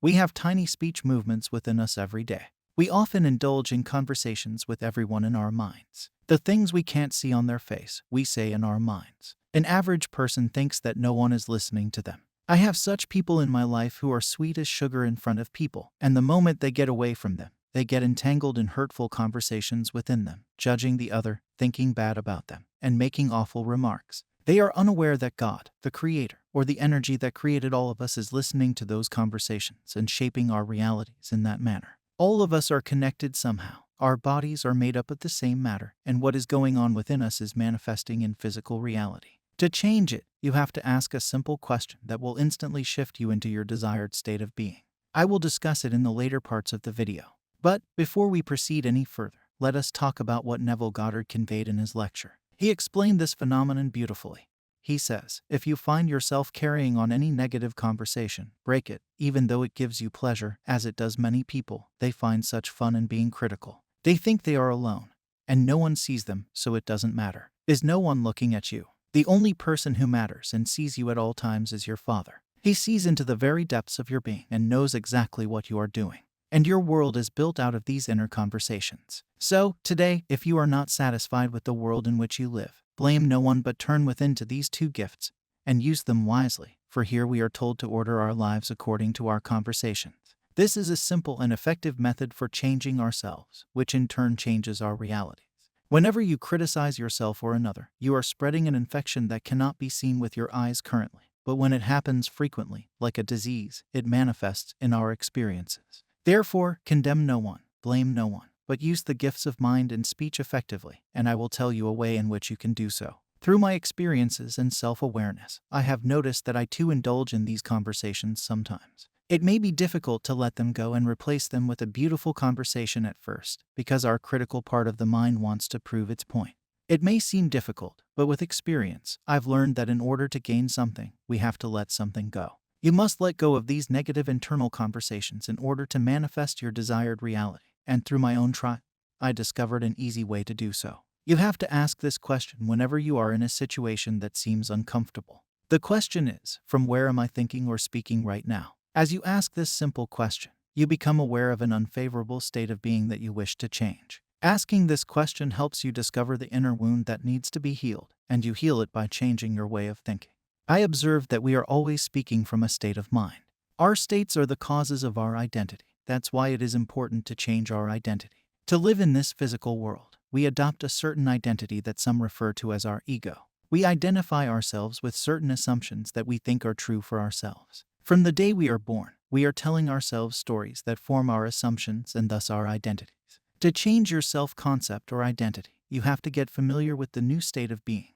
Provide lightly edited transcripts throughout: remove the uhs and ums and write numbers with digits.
We have tiny speech movements within us every day. We often indulge in conversations with everyone in our minds. The things we can't see on their face, we say in our minds. An average person thinks that no one is listening to them. I have such people in my life who are sweet as sugar in front of people, and the moment they get away from them, they get entangled in hurtful conversations within them, judging the other, thinking bad about them, and making awful remarks. They are unaware that God, the Creator, or the energy that created all of us is listening to those conversations and shaping our realities in that manner. All of us are connected somehow. Our bodies are made up of the same matter, and what is going on within us is manifesting in physical reality. To change it, you have to ask a simple question that will instantly shift you into your desired state of being. I will discuss it in the later parts of the video. But before we proceed any further, let us talk about what Neville Goddard conveyed in his lecture. He explained this phenomenon beautifully. He says, if you find yourself carrying on any negative conversation, break it, even though it gives you pleasure, as it does many people. They find such fun in being critical. They think they are alone, and no one sees them, so it doesn't matter. Is no one looking at you? The only person who matters and sees you at all times is your Father. He sees into the very depths of your being and knows exactly what you are doing. And your world is built out of these inner conversations. So, today, if you are not satisfied with the world in which you live, blame no one but turn within to these two gifts and use them wisely, for here we are told to order our lives according to our conversations. This is a simple and effective method for changing ourselves, which in turn changes our realities. Whenever you criticize yourself or another, you are spreading an infection that cannot be seen with your eyes currently, but when it happens frequently, like a disease, it manifests in our experiences. Therefore, condemn no one, blame no one, but use the gifts of mind and speech effectively, and I will tell you a way in which you can do so. Through my experiences and self-awareness, I have noticed that I too indulge in these conversations sometimes. It may be difficult to let them go and replace them with a beautiful conversation at first, because our critical part of the mind wants to prove its point. It may seem difficult, but with experience, I've learned that in order to gain something, we have to let something go. You must let go of these negative internal conversations in order to manifest your desired reality, and through my own trial, I discovered an easy way to do so. You have to ask this question whenever you are in a situation that seems uncomfortable. The question is, from where am I thinking or speaking right now? As you ask this simple question, you become aware of an unfavorable state of being that you wish to change. Asking this question helps you discover the inner wound that needs to be healed, and you heal it by changing your way of thinking. I observed that we are always speaking from a state of mind. Our states are the causes of our identity. That's why it is important to change our identity. To live in this physical world, we adopt a certain identity that some refer to as our ego. We identify ourselves with certain assumptions that we think are true for ourselves. From the day we are born, we are telling ourselves stories that form our assumptions and thus our identities. To change your self-concept or identity, you have to get familiar with the new state of being.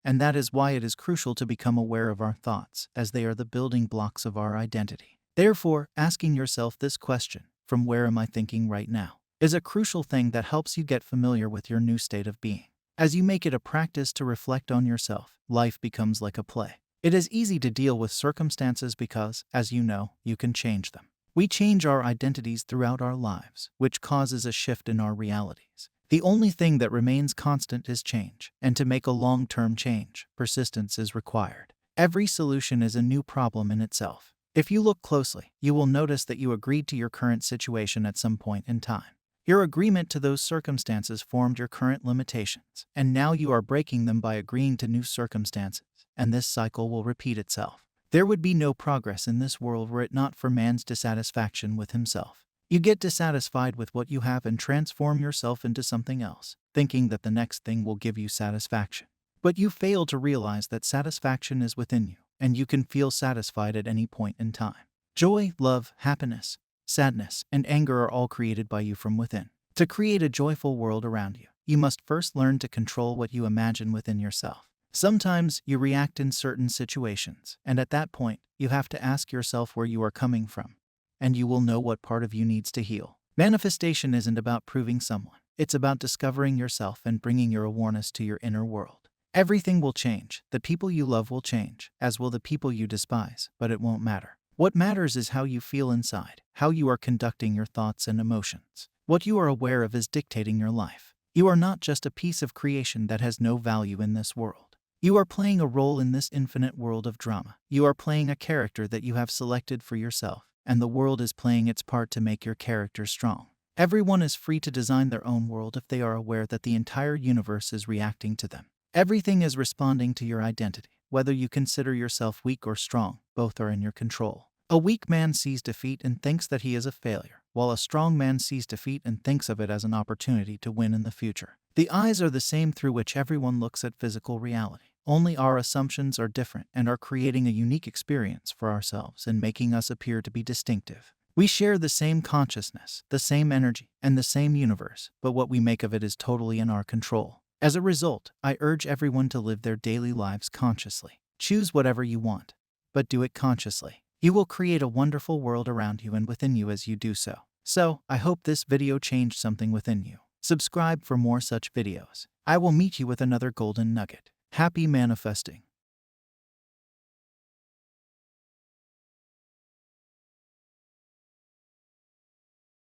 And that is why it is crucial to become aware of our thoughts, as they are the building blocks of our identity. Therefore, asking yourself this question, from where am I thinking right now, is a crucial thing that helps you get familiar with your new state of being. As you make it a practice to reflect on yourself, life becomes like a play. It is easy to deal with circumstances because, as you know, you can change them. We change our identities throughout our lives, which causes a shift in our realities. The only thing that remains constant is change, and to make a long-term change, persistence is required. Every solution is a new problem in itself. If you look closely, you will notice that you agreed to your current situation at some point in time. Your agreement to those circumstances formed your current limitations, and now you are breaking them by agreeing to new circumstances, and this cycle will repeat itself. There would be no progress in this world were it not for man's dissatisfaction with himself. You get dissatisfied with what you have and transform yourself into something else, thinking that the next thing will give you satisfaction. But you fail to realize that satisfaction is within you, and you can feel satisfied at any point in time. Joy, love, happiness, sadness, and anger are all created by you from within. To create a joyful world around you, you must first learn to control what you imagine within yourself. Sometimes you react in certain situations, and at that point, you have to ask yourself where you are coming from, and you will know what part of you needs to heal. Manifestation isn't about proving someone. It's about discovering yourself and bringing your awareness to your inner world. Everything will change. The people you love will change, as will the people you despise, but it won't matter. What matters is how you feel inside, how you are conducting your thoughts and emotions. What you are aware of is dictating your life. You are not just a piece of creation that has no value in this world. You are playing a role in this infinite world of drama. You are playing a character that you have selected for yourself, and the world is playing its part to make your character strong. Everyone is free to design their own world if they are aware that the entire universe is reacting to them. Everything is responding to your identity. Whether you consider yourself weak or strong, both are in your control. A weak man sees defeat and thinks that he is a failure, while a strong man sees defeat and thinks of it as an opportunity to win in the future. The eyes are the same through which everyone looks at physical reality. Only our assumptions are different and are creating a unique experience for ourselves and making us appear to be distinctive. We share the same consciousness, the same energy, and the same universe, but what we make of it is totally in our control. As a result, I urge everyone to live their daily lives consciously. Choose whatever you want, but do it consciously. You will create a wonderful world around you and within you as you do so. So, I hope this video changed something within you. Subscribe for more such videos. I will meet you with another golden nugget. Happy manifesting.